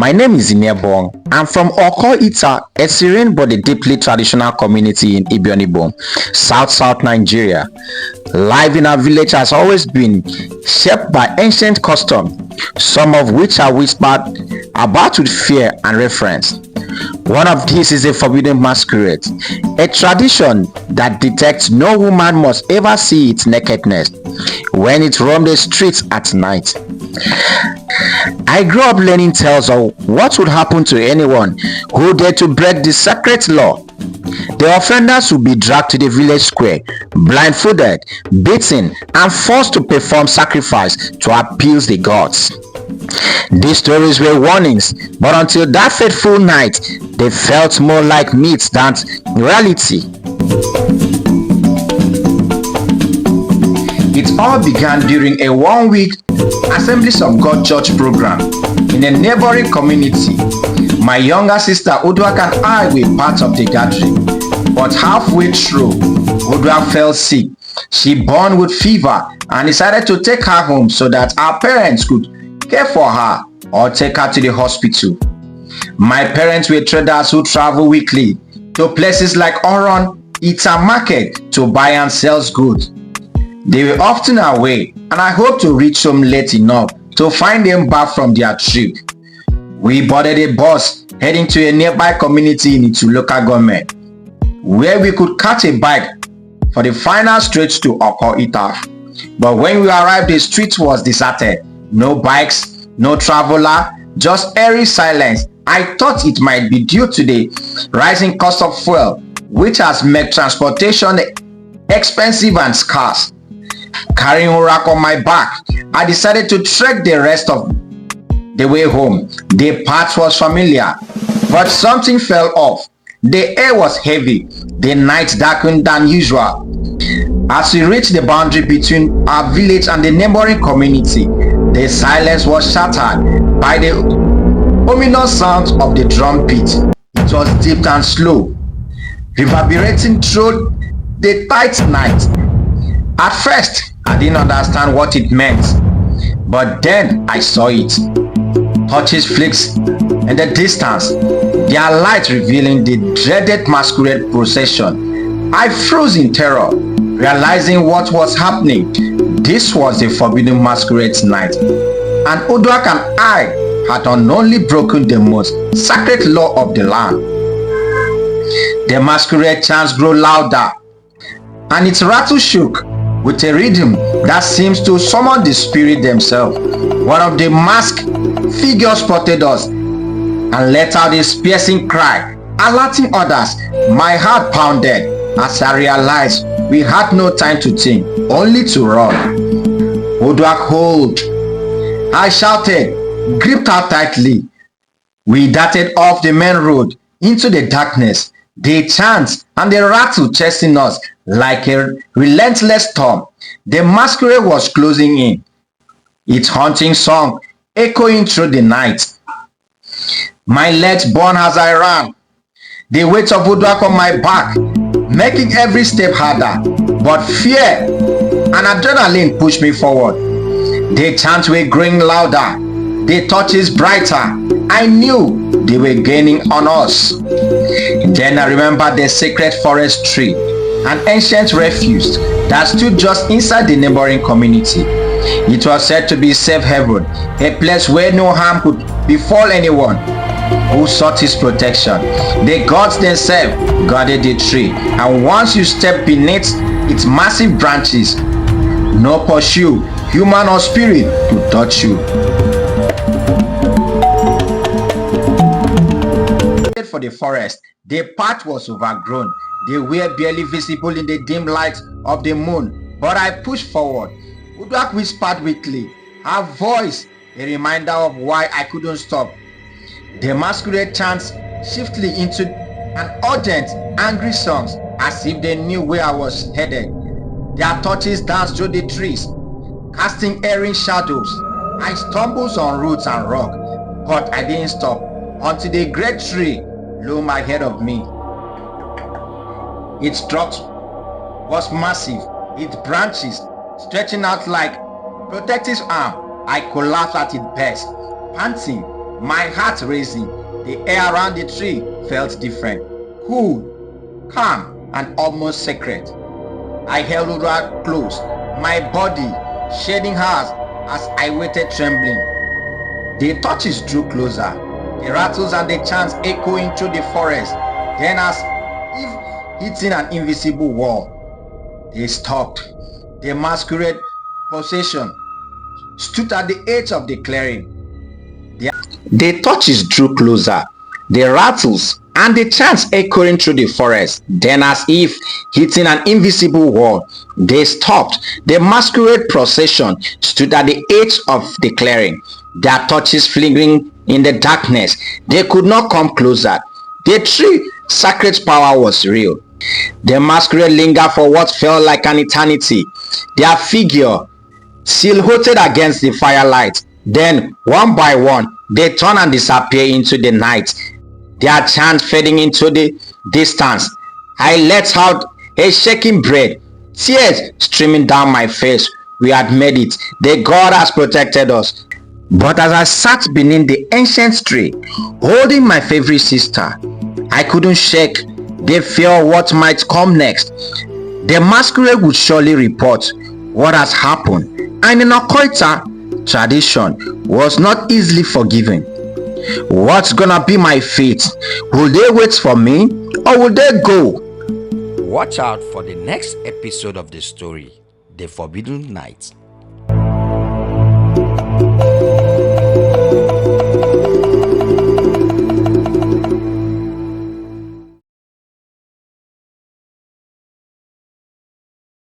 My name is Inebong. I'm from Oko Ita, a serene but a deeply traditional community in Ibionibon, South Nigeria. Life in our village has always been shaped by ancient customs, some of which are whispered about with fear and reverence. One of these is a forbidden masquerade, a tradition that detects no woman must ever see its nakedness when it roams the streets at night. I grew up learning tales of what would happen to anyone who dared to break the sacred law. The offenders would be dragged to the village square, blindfolded, beaten, and forced to perform sacrifice to appease the gods. These stories were warnings, but until that fateful night, they felt more like myths than reality. It all began during a one-week Assemblies of God church program in a neighboring community. My younger sister Uduak and I were part of the gathering, but halfway through, Uduak fell sick. She burned with fever and decided to take her home so that our parents could care for her or take her to the hospital. My parents were traders who travel weekly to places like Oron, Ita Market to buy and sell goods. They were often away, and I hoped to reach home late enough to find them back from their trip. We boarded a bus heading to a nearby community in its local government, where we could catch a bike for the final stretch to Oko Ita. But when we arrived, the street was deserted. No bikes, no traveler, just eerie silence. I thought it might be due to the rising cost of fuel, which has made transportation expensive and scarce. Carrying a rack on my back, I decided to trek the rest of the way home. The path was familiar, but something fell off. The air was heavy, the night darkened than usual. As we reached the boundary between our village and the neighboring community, the silence was shattered by the ominous sound of the drum beat. It was deep and slow, reverberating through the tight night. At first, I didn't understand what it meant, but then I saw it. Torches flicks in the distance, their light revealing the dreaded masquerade procession. I froze in terror, realizing what was happening. This was the forbidden masquerade night, and Uduak and I had unknowingly broken the most sacred law of the land. The masquerade chants grew louder, and its rattle shook with a rhythm that seems to summon the spirit themselves. One of the masked figures spotted us and let out a piercing cry, alerting others. My heart pounded as I realized we had no time to think, only to run. Uduak, hold! I shouted, gripped her tightly. We darted off the main road into the darkness, the chants and the rattle chasing us like a relentless storm. The masquerade was closing in, its haunting song echoing through the night. My legs burned as I ran, the weight of Uduak on my back making every step harder, but fear and adrenaline pushed me forward. The chants were growing louder, the torches brighter. I knew they were gaining on us. Then I remembered the sacred forest tree, an ancient refuge that stood just inside the neighboring community. It was said to be safe haven, a place where no harm could befall anyone who sought its protection. The gods themselves guarded the tree, and once you step beneath its massive branches, no pursuit, human or spirit, could touch you. For the forest, the path was overgrown. They were barely visible in the dim light of the moon, but I pushed forward. Uduak whispered weakly, her voice a reminder of why I couldn't stop. The masquerade chants shifted into an urgent, angry song, as if they knew where I was headed. Their torches danced through the trees, casting erring shadows. I stumbled on roots and rock, but I didn't stop until the great tree loomed ahead of me. Its trunk was massive, its branches stretching out like protective arm. I collapsed at its base, panting, my heart racing. The air around the tree felt different, cool, calm, and almost sacred. I held Udua close, my body shedding hers as I waited trembling. The torches drew closer, the rattles and the chants echoing through the forest. Then as if hitting an invisible wall, they stopped. The masquerade procession stood at the edge of the clearing. The torches drew closer, the rattles and the chants echoing through the forest. Then as if hitting an invisible wall, they stopped. The masquerade procession stood at the edge of the clearing, their torches flickering in the darkness. They could not come closer. The tree sacred power was real. The masquerade lingered for what felt like an eternity, their figure silhouetted against the firelight. Then, one by one, they turn and disappear into the night, their chants fading into the distance. I let out a shaking breath, tears streaming down my face. We had made it. The God has protected us. But as I sat beneath the ancient tree, holding my favorite sister, I couldn't shake the fear of what might come next. The masquerade would surely report what has happened, and in Okoita, tradition was not easily forgiven. What's gonna be my fate? Will they wait for me or will they go? Watch out for the next episode of the story, The Forbidden Night.